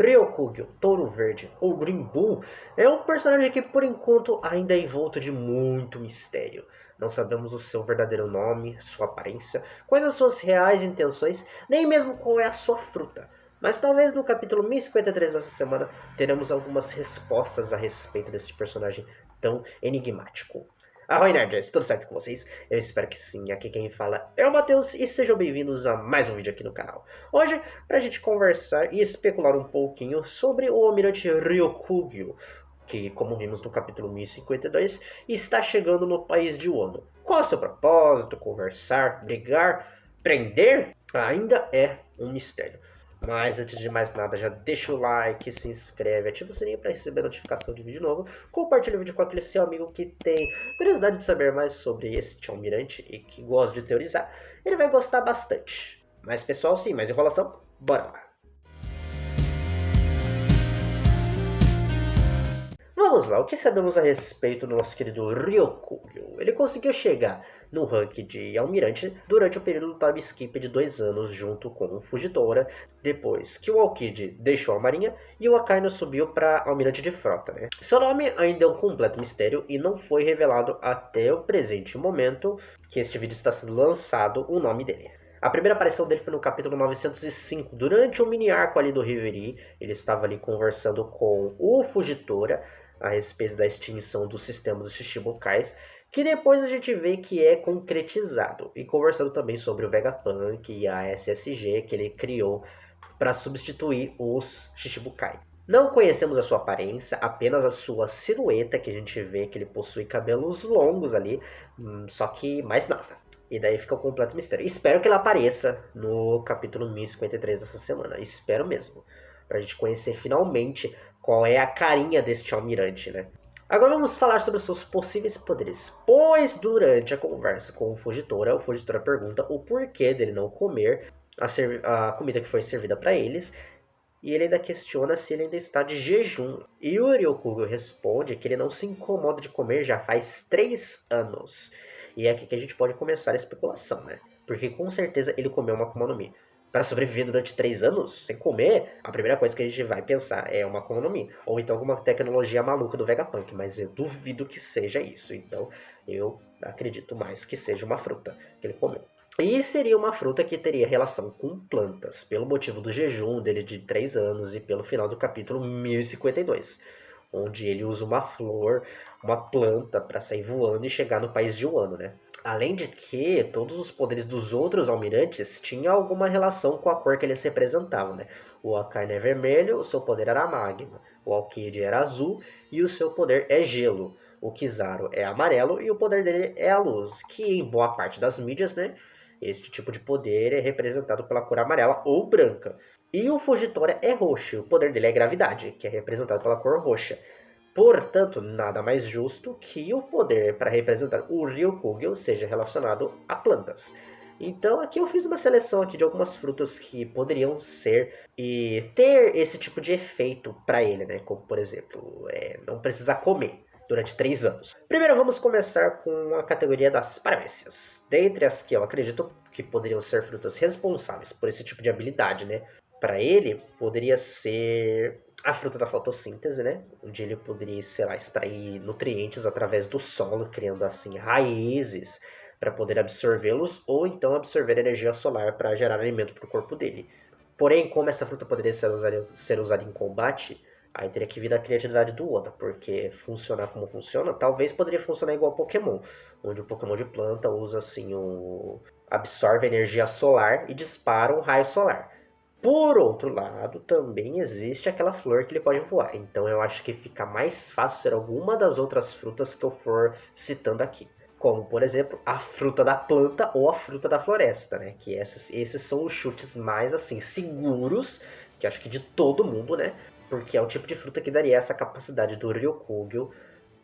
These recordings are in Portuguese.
Ryokugyo, Touro Verde, ou Green Bull, é um personagem que por enquanto ainda é envolto de muito mistério. Não sabemos o seu verdadeiro nome, sua aparência, quais as suas reais intenções, nem mesmo qual é a sua fruta. Mas talvez no capítulo 1053 dessa semana teremos algumas respostas a respeito desse personagem tão enigmático. Arroi nerds, tudo certo com vocês? Eu espero que sim, aqui quem fala é o Matheus e sejam bem-vindos a mais um vídeo aqui no canal. Hoje, pra gente conversar e especular um pouquinho sobre o Almirante Ryokugyo, que, como vimos no capítulo 1052, está chegando no país de Wano. Qual é o seu propósito? Conversar? Brigar? Prender? Ainda é um mistério. Mas antes de mais nada, já deixa o like, se inscreve, ativa o sininho para receber notificação de vídeo novo, compartilha o vídeo com aquele seu amigo que tem curiosidade de saber mais sobre esse almirante e que gosta de teorizar, ele vai gostar bastante. Mas pessoal, sim, mais enrolação, bora lá! Vamos lá, o que sabemos a respeito do nosso querido Ryokugyo? Ele conseguiu chegar no ranking de almirante durante o período do time skip de 2 anos junto com o Fujitora, depois que o Aokiji deixou a marinha e o Akainu subiu para almirante de frota, né? Seu nome ainda é um completo mistério e não foi revelado até o presente momento que este vídeo está sendo lançado o nome dele. A primeira aparição dele foi no capítulo 905, durante um mini arco ali do Reverie. Ele estava ali conversando com o Fujitora a respeito da extinção do sistema dos Shichibukais, que depois a gente vê que é concretizado. E conversando também sobre o Vegapunk e a SSG que ele criou para substituir os Shichibukai. Não conhecemos a sua aparência, apenas a sua silhueta, que a gente vê que ele possui cabelos longos ali, só que mais nada. E daí fica um completo mistério. Espero que ele apareça no capítulo 1053 dessa semana. Espero mesmo. Pra gente conhecer finalmente qual é a carinha deste almirante, né? Agora vamos falar sobre os seus possíveis poderes. Pois durante a conversa com o Fujitora pergunta o porquê dele não comer a comida que foi servida para eles. E ele ainda questiona se ele ainda está de jejum. E o Ryokugyo responde que ele não se incomoda de comer já faz 3 anos. E é aqui que a gente pode começar a especulação, né? Porque com certeza ele comeu uma Akuma no Mi. Para sobreviver durante 3 anos, sem comer, a primeira coisa que a gente vai pensar é uma Akuma no Mi. Ou então alguma tecnologia maluca do Vegapunk, mas eu duvido que seja isso. Então eu acredito mais que seja uma fruta que ele comeu. E seria uma fruta que teria relação com plantas, pelo motivo do jejum dele de 3 anos e pelo final do capítulo 1052, onde ele usa uma flor, uma planta para sair voando e chegar no país de Wano, né? Além de que todos os poderes dos outros almirantes tinham alguma relação com a cor que eles representavam, né? O Akainu é vermelho, o seu poder era magma. O Aokiji era azul e o seu poder é gelo. O Kizaru é amarelo e o poder dele é a luz, que em boa parte das mídias, né? Este tipo de poder é representado pela cor amarela ou branca. E o Fujitora é roxo, o poder dele é gravidade, que é representado pela cor roxa. Portanto, nada mais justo que o poder para representar o Ryokugyo seja relacionado a plantas. Então aqui eu fiz uma seleção aqui de algumas frutas que poderiam ser e ter esse tipo de efeito para ele, né? Como por exemplo, não precisar comer durante 3 anos. Primeiro vamos começar com a categoria das paramécias. Dentre as que eu acredito que poderiam ser frutas responsáveis por esse tipo de habilidade, né? Para ele, poderia ser a fruta da fotossíntese, né? Onde ele poderia, sei lá, extrair nutrientes através do solo, criando assim raízes para poder absorvê-los, ou então absorver energia solar para gerar alimento para o corpo dele. Porém, como essa fruta poderia ser usada em combate, aí teria que vir da criatividade do Oda, porque funcionar como funciona, talvez poderia funcionar igual Pokémon, onde o Pokémon de planta usa assim absorve energia solar e dispara um raio solar. Por outro lado, também existe aquela flor que ele pode voar. Então eu acho que fica mais fácil ser alguma das outras frutas que eu for citando aqui. Como, por exemplo, a fruta da planta ou a fruta da floresta, né? Que esses são os chutes mais, assim, seguros, que acho que de todo mundo, né? Porque é o tipo de fruta que daria essa capacidade do Ryokugyo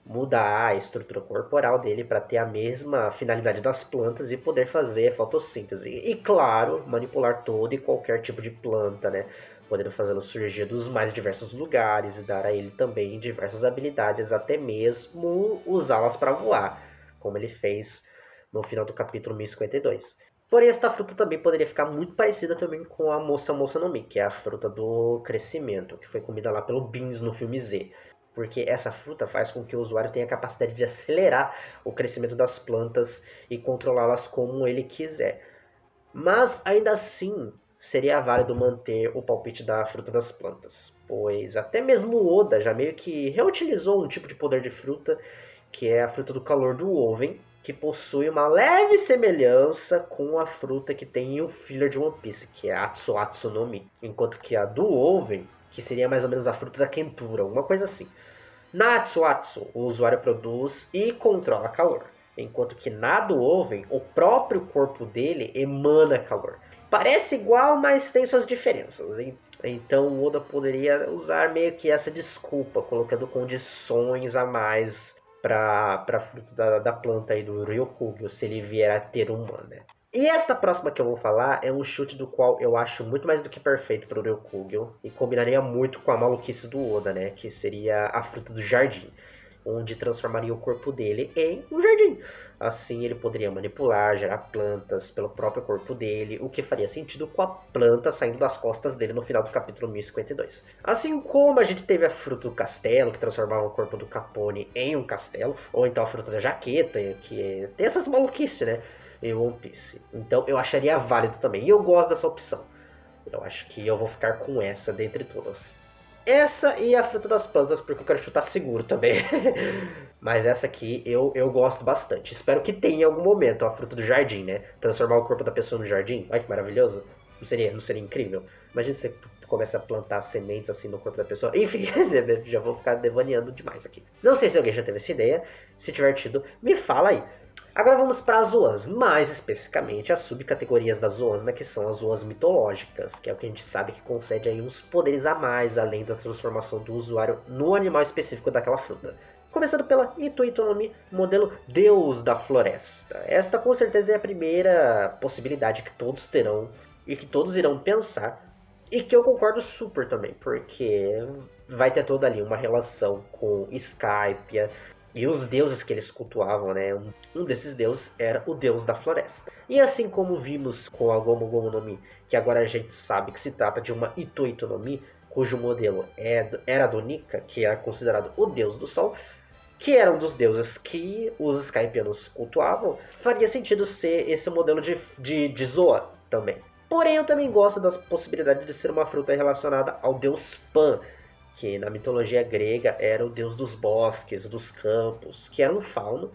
mudar a estrutura corporal dele para ter a mesma finalidade das plantas e poder fazer fotossíntese. E claro, manipular todo e qualquer tipo de planta, né? Podendo fazê-lo surgir dos mais diversos lugares e dar a ele também diversas habilidades, até mesmo usá-las para voar, como ele fez no final do capítulo 1052. Porém, esta fruta também poderia ficar muito parecida também com a Moça no Mi, que é a fruta do crescimento, que foi comida lá pelo Beans no filme Z. Porque essa fruta faz com que o usuário tenha a capacidade de acelerar o crescimento das plantas e controlá-las como ele quiser. Mas ainda assim, seria válido manter o palpite da fruta das plantas, pois até mesmo o Oda já meio que reutilizou um tipo de poder de fruta, que é a fruta do calor do Oven, que possui uma leve semelhança com a fruta que tem em um filler de One Piece, que é a Atsu no Mi, enquanto que a do Oven, que seria mais ou menos a fruta da quentura, alguma coisa assim. Na Atsu, o usuário produz e controla calor, enquanto que na do Oven, o próprio corpo dele emana calor. Parece igual, mas tem suas diferenças. Então o Oda poderia usar meio que essa desculpa, colocando condições a mais para a fruta da planta aí do Ryokugyo, se ele vier a ter um mana. E esta próxima que eu vou falar é um chute do qual eu acho muito mais do que perfeito para o Ryokugyo e combinaria muito com a maluquice do Oda, né? Que seria a fruta do jardim, onde transformaria o corpo dele em um jardim. Assim ele poderia manipular, gerar plantas pelo próprio corpo dele, o que faria sentido com a planta saindo das costas dele no final do capítulo 1052. Assim como a gente teve a fruta do castelo, que transformava o corpo do Capone em um castelo, ou então a fruta da jaqueta, que tem essas maluquices, né? Em One Piece. Então eu acharia válido também. E eu gosto dessa opção. Eu acho que eu vou ficar com essa dentre todas. Essa e a fruta das plantas, porque eu quero chutar seguro também. Mas essa aqui eu gosto bastante. Espero que tenha em algum momento a fruta do jardim, né? Transformar o corpo da pessoa no jardim. Olha que maravilhoso. Não seria incrível? Imagina você começa a plantar sementes assim no corpo da pessoa. Enfim, já vou ficar devaneando demais aqui. Não sei se alguém já teve essa ideia. Se tiver tido, me fala aí. Agora vamos para as Zoans, mais especificamente as subcategorias das Zoans, né, que são as Zoans mitológicas, que é o que a gente sabe que concede aí uns poderes a mais, além da transformação do usuário no animal específico daquela fruta. Começando pela Ito no Mi, modelo Deus da Floresta. Esta com certeza é a primeira possibilidade que todos terão e que todos irão pensar, e que eu concordo super também, porque vai ter toda ali uma relação com Skypiea, e os deuses que eles cultuavam, né? Um desses deuses era o deus da floresta. E assim como vimos com a Gomu Gomu no Mi, que agora a gente sabe que se trata de uma Ito no Mi, cujo modelo era do Nika, que era considerado o deus do sol, que era um dos deuses que os Skypianos cultuavam, faria sentido ser esse modelo de Zoa também. Porém, eu também gosto da possibilidade de ser uma fruta relacionada ao deus Pan, que na mitologia grega era o deus dos bosques, dos campos, que era um fauno,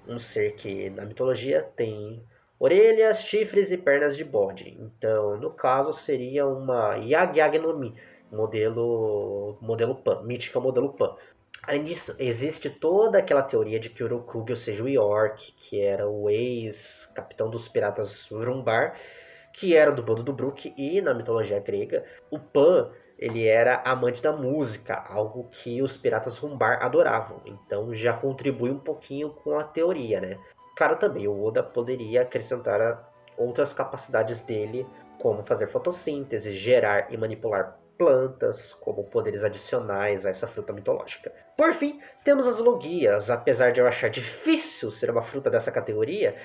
um ser que na mitologia tem orelhas, chifres e pernas de bode. Então, no caso, seria uma Yag no Mi, modelo Pan, mítica modelo Pan. Além disso, existe toda aquela teoria de que Urukugyo seja o York, que era o ex-capitão dos piratas Urumbar, que era do bando do Brook, e na mitologia grega, o Pan ele era amante da música, algo que os piratas Rumbar adoravam. Então já contribui um pouquinho com a teoria, né? Claro, também o Oda poderia acrescentar outras capacidades dele, como fazer fotossíntese, gerar e manipular plantas, como poderes adicionais a essa fruta mitológica. Por fim, temos as logias. Apesar de eu achar difícil ser uma fruta dessa categoria,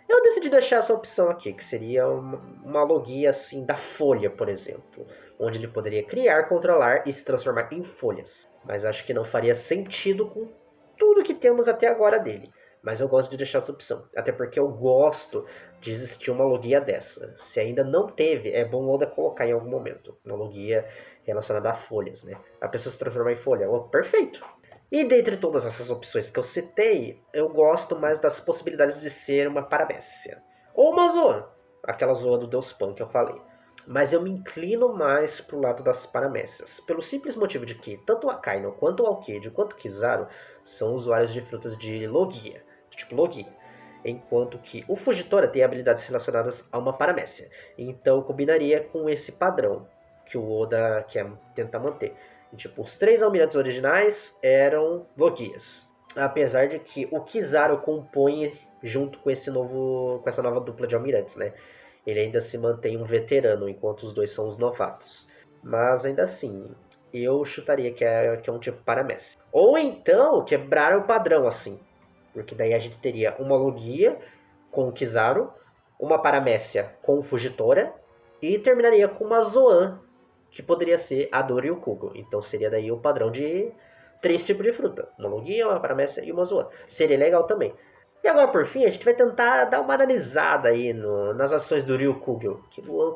eu decidi deixar essa opção aqui, que seria uma logia assim da folha, por exemplo, onde ele poderia criar, controlar e se transformar em folhas. Mas acho que não faria sentido com tudo que temos até agora dele. Mas eu gosto de deixar essa opção, até porque eu gosto de existir uma logia dessa. Se ainda não teve, é bom Oda colocar em algum momento uma logia relacionada a folhas, né? A pessoa se transformar em folha, oh, perfeito! E dentre todas essas opções que eu citei, eu gosto mais das possibilidades de ser uma paramécia. Ou uma Zoan, aquela Zoan do Deus Pan que eu falei. Mas eu me inclino mais pro lado das paramécias, pelo simples motivo de que tanto o Akainu, quanto o Aokiji, quanto o Kizaru são usuários de frutas de Logia, do tipo Logia. Enquanto que o Fujitora tem habilidades relacionadas a uma paramécia. Então combinaria com esse padrão que o Oda quer tentar manter. E, tipo, os 3 almirantes originais eram Logias. Apesar de que o Kizaru compõe junto com essa nova dupla de almirantes, né? Ele ainda se mantém um veterano, enquanto os dois são os novatos. Mas ainda assim, eu chutaria que é um tipo paramécia. Ou então, quebrar o padrão, assim. Porque daí a gente teria uma Logia com o Kizaru, uma Paramécia com o Fugitora e terminaria com uma Zoan, que poderia ser a do Ryukugo. Então seria daí o padrão de 3 tipos de fruta. Uma Logia, uma Paramécia e uma Zoan. Seria legal também. E agora, por fim, a gente vai tentar dar uma analisada aí nas ações do Ryukugo.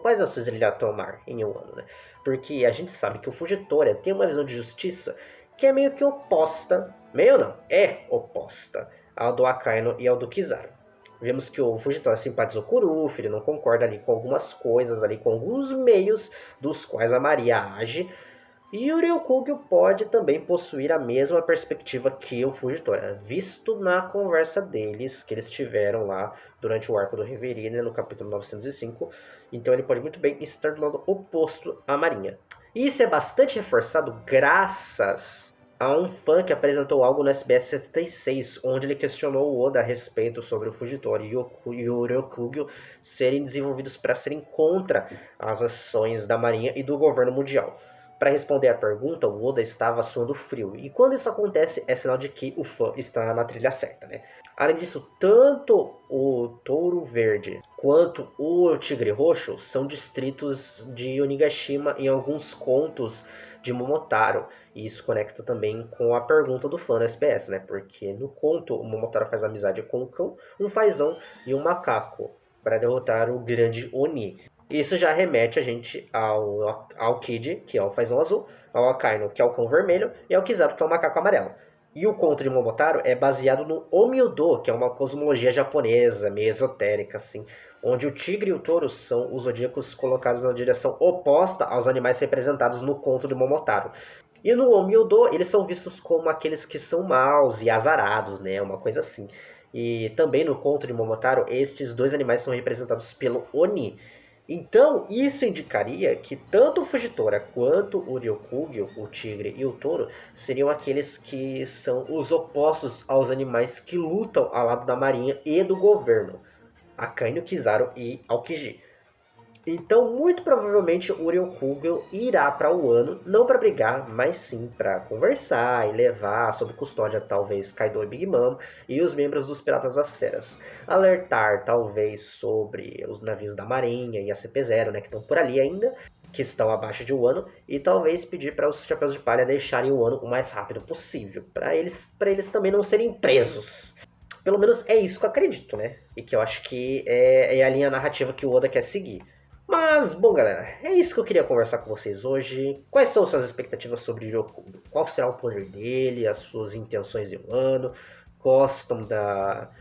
Quais ações ele irá tomar em um ano, né? Porque a gente sabe que o Fugitora tem uma visão de justiça que é meio que oposta, meio não, é oposta ao do Akainu e ao do Kizaru. Vemos que o Fugitora simpatizou com o Ruffy, ele não concorda ali com algumas coisas, ali com alguns meios dos quais a Maria age. E o Ryukugo pode também possuir a mesma perspectiva que o Fugitora, visto na conversa deles, que eles tiveram lá durante o arco do Reverie, no capítulo 905. Então ele pode muito bem estar do lado oposto à Marinha. E isso é bastante reforçado graças a um fã que apresentou algo no SBS 76, onde ele questionou o Oda a respeito sobre o Fugitora e o Ryukugo serem desenvolvidos para serem contra as ações da Marinha e do governo mundial. Para responder à pergunta, o Oda estava suando frio. E quando isso acontece, é sinal de que o fã está na trilha certa, né? Além disso, tanto o Touro Verde quanto o Tigre Roxo são distritos de Onigashima em alguns contos de Momotaro. E isso conecta também com a pergunta do fã no SBS, né? Porque no conto, o Momotaro faz amizade com um cão, um fazão e um macaco para derrotar o grande Oni. Isso já remete a gente ao Kid, que é o fazão azul, ao Akainu, que é o cão vermelho, e ao Kizaru, que é o macaco amarelo. E o conto de Momotaro é baseado no Omyudo, que é uma cosmologia japonesa, meio esotérica, assim, onde o tigre e o touro são os zodíacos colocados na direção oposta aos animais representados no conto de Momotaro. E no Omyudo, eles são vistos como aqueles que são maus e azarados, né? Uma coisa assim. E também no conto de Momotaro, estes dois animais são representados pelo Oni. Então, isso indicaria que tanto o Fugitora quanto o Ryukugo, o tigre e o touro, seriam aqueles que são os opostos aos animais que lutam ao lado da marinha e do governo, Akainu, Kizaru e Aokiji. Então, muito provavelmente, o Ryukugo irá para Wano, não para brigar, mas sim para conversar e levar sob custódia, talvez, Kaido e Big Mom e os membros dos Piratas das Feras. Alertar, talvez, sobre os navios da Marinha e a CP0, né, que estão por ali ainda, que estão abaixo de Wano, e talvez pedir para os Chapéus de Palha deixarem o Wano o mais rápido possível, para eles também não serem presos. Pelo menos é isso que eu acredito, né? E que eu acho que é a linha narrativa que o Oda quer seguir. Mas, bom galera, é isso que eu queria conversar com vocês hoje. Quais são suas expectativas sobre Ryukugo? Qual será o poder dele, as suas intenções em Wano? Gostam da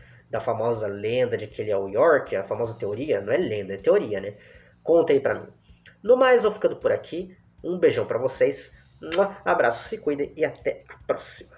famosa lenda de que ele é o York? A famosa teoria? Não é lenda, é teoria, né? Conta aí pra mim. No mais, eu vou ficando por aqui. Um beijão pra vocês. Abraço, se cuidem e até a próxima.